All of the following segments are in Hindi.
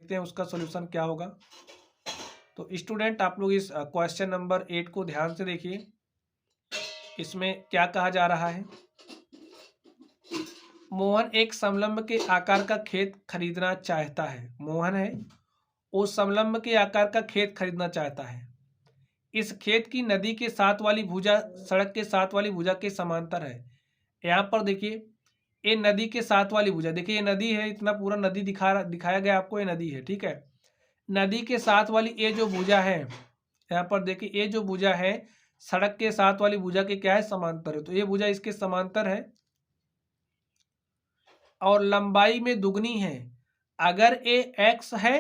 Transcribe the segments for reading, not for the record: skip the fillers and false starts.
देखते हैं उसका सॉल्यूशन क्या होगा। तो स्टूडेंट आप लोग इस क्वेश्चन नंबर 8 को ध्यान से देखिए, इसमें क्या कहा जा रहा है। मोहन एक समलंब के आकार का खेत खरीदना चाहता है। मोहन है वो समलंब के आकार का खेत खरीदना चाहता है। इस खेत की नदी के साथ वाली भुजा सड़क के साथ वाली भुजा के समांतर है। यहाँ पर देखिए ये नदी के साथ वाली भुजा, देखिए ये नदी है, इतना पूरा नदी दिखाया गया आपको, ये नदी है, ठीक है। नदी के साथ वाली ये जो भुजा है, यहाँ पर देखिए ये जो भुजा है सड़क के साथ वाली भुजा के क्या है, समांतर है। तो ये भुजा इसके समांतर है और लंबाई में दुगनी है। अगर ए एक्स है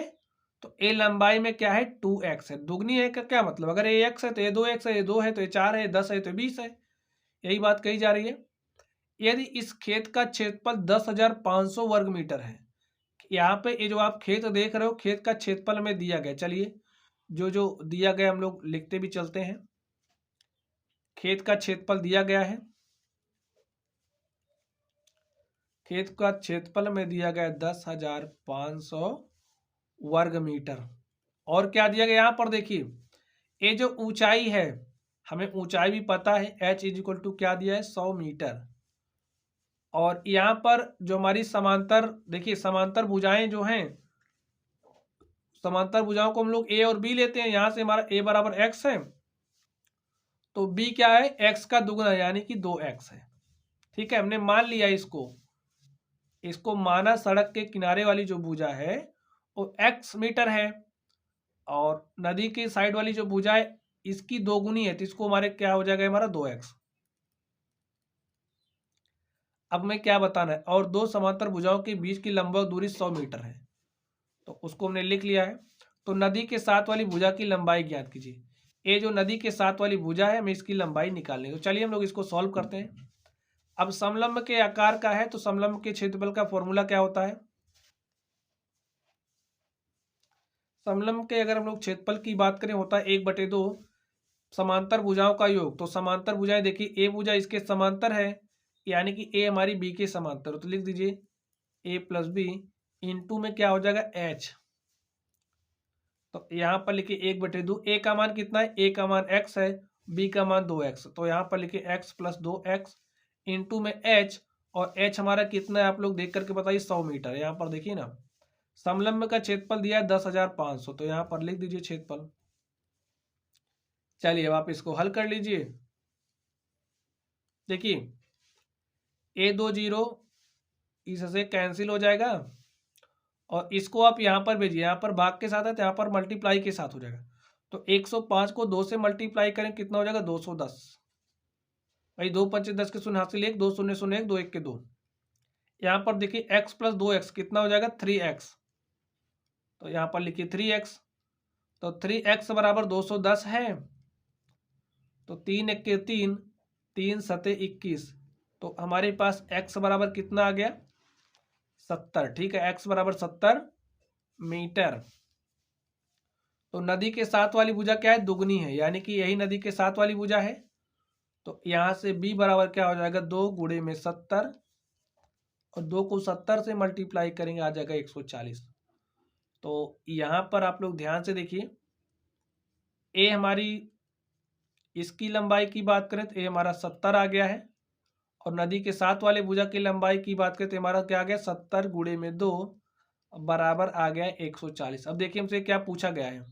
तो ए लंबाई में क्या है, 2x है। दुगनी है का क्या मतलब, अगर ए एक्स है तो ये 2x है, ये 2 है तो ये 4 है, 10 है तो 20 है। यही बात कही जा रही है। यदि इस खेत का क्षेत्रफल 10,500 वर्ग मीटर है, यहाँ पे ये जो आप खेत देख रहे हो खेत का क्षेत्रफल में दिया गया, चलिए जो जो दिया गया हम लोग लिखते भी चलते हैं। खेत का क्षेत्रफल दिया गया है, खेत का क्षेत्रफल में दिया गया 10,500 वर्ग मीटर। और क्या दिया गया यहाँ पर देखिए, ये जो ऊंचाई है, हमें ऊंचाई भी पता है, h इज इक्वल टू क्या दिया है, 100 मीटर। और यहाँ पर जो हमारी समांतर, देखिए समांतर भुजाएं जो हैं, समांतर भुजाओं को हम लोग a और b लेते हैं। यहाँ से हमारा a बराबर x है तो b क्या है, x का दुगना यानी कि 2x है, ठीक है। हमने मान लिया इसको माना सड़क के किनारे वाली जो भुजा है वो x मीटर है और नदी की साइड वाली जो भुजा है इसकी दोगुनी है, तो इसको हमारे क्या हो जाएगा, हमारा 2x। अब मैं क्या बताना है, और दो समांतर भुजाओं के बीच की लंबवत दूरी 100 मीटर है, तो उसको हमने लिख लिया है। तो नदी के साथ वाली भुजा की लंबाई ज्ञात कीजिए। ये जो नदी के साथ वाली भुजा है हमें इसकी लंबाई निकालनी है। तो चलिए हम लोग इसको सॉल्व करते हैं। अब समलंब के आकार का है तो समलंब के क्षेत्रफल का फॉर्मूला क्या होता है। समलंब के अगर हम लोग क्षेत्रफल की बात करें होता है 1/2 समांतर भुजाओं का योग। तो समांतर भुजाएं देखिए ए भुजा इसके समांतर है यानी कि ए हमारी बी के समांतर हो, तो लिख दीजिए ए प्लस बी इंटू में क्या हो जाएगा एच। तो यहाँ पर लिखिए 1/2, ए का मान कितना है, ए का मान x है, बी का मान 2x, तो यहाँ पर लिखिए x प्लस 2x इंटू में h, और h हमारा कितना है आप लोग देख करके बताइए, 100 मीटर। यहाँ पर देखिए ना समलंब का क्षेत्रफल दिया है 10,500, तो यहाँ पर लिख दीजिए क्षेत्रफल। चलिए अब आप इसको हल कर लीजिए। देखिए ए 2 0 इससे कैंसिल हो जाएगा और इसको आप यहाँ पर भेजिए, यहाँ पर भाग के साथ है तो यहाँ पर मल्टीप्लाई के साथ हो जाएगा। तो 105 को 2 से मल्टीप्लाई करें कितना हो जाएगा, 210। भाई 2 5 10 के शून्य हासिल 1, 2 0 0 1, 2 1 के 2। यहाँ पर देखिए x प्लस 2x कितना हो जाएगा, 3x। तो यहाँ पर लिखिए 3x, तो 3x बराबर 210 है। तो 3 1 के 3, 3 7 21, तो हमारे पास x बराबर कितना आ गया, 70। ठीक है, x बराबर 70 मीटर। तो नदी के साथ वाली भुजा क्या है, दुगनी है, यानी कि यही नदी के साथ वाली भुजा है। तो यहाँ से b बराबर क्या हो जाएगा, 2 गुणे में 70, और 2 को 70 से मल्टीप्लाई करेंगे आ जाएगा 140। तो यहाँ पर आप लोग ध्यान से देखिए, ए हमारी इसकी लंबाई की बात करें तो ये हमारा 70 आ गया है, और नदी के साथ वाले भुजा की लंबाई की बात करें तो हमारा क्या आ गया, 70 गुणे में 2 बराबर आ गया 140। अब देखिए हमसे क्या पूछा गया है,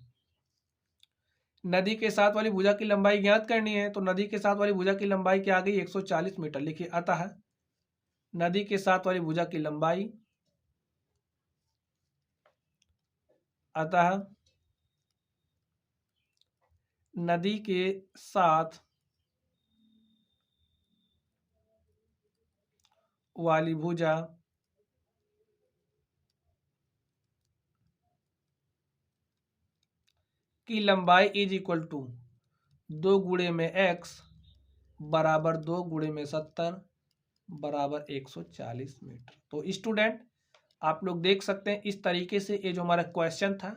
नदी के साथ वाली भुजा की लंबाई ज्ञात करनी है। तो नदी के साथ वाली भुजा की लंबाई क्या आ गई, 140 मीटर। लिखिए अतः नदी के साथ वाली भुजा की लंबाई, अतः नदी के साथ वाली भुजा की लंबाई इज इक्वल टू 2 गुणे में x बराबर 2 गुणे में 70 बराबर 140 मीटर। तो स्टूडेंट आप लोग देख सकते हैं इस तरीके से ये जो हमारा क्वेश्चन था